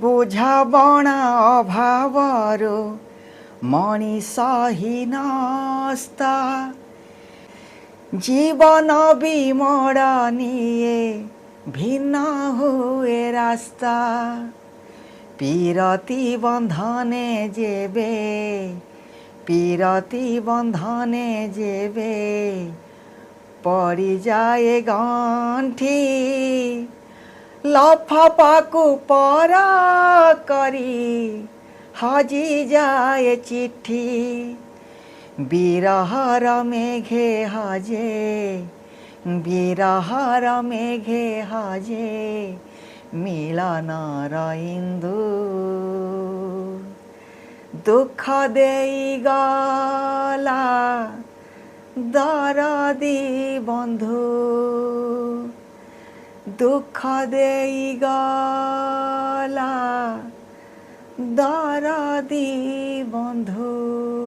ବୁଝାବଣା ଅଭାବରୁ ମଣିଷ ହୀନସ୍ତା ଜୀବନ ବିମୋଡ଼ ନିଏ ଭିନ୍ନ ହୁଏ ରାସ୍ତା পীরতি বন্ধনে যেবে পীরতি বন্ধনে যেবে পড়ি যায় গণ্ঠি লফাপাকু পর করি হজি যায় চিঠি বিরহর মেঘে হাজে বিরহর মেঘে হাজে মিলনর ইন্দু দুঃখ দেই গলা দরদি বন্ধু দুঃখ দেই গলা দরদি বন্ধু।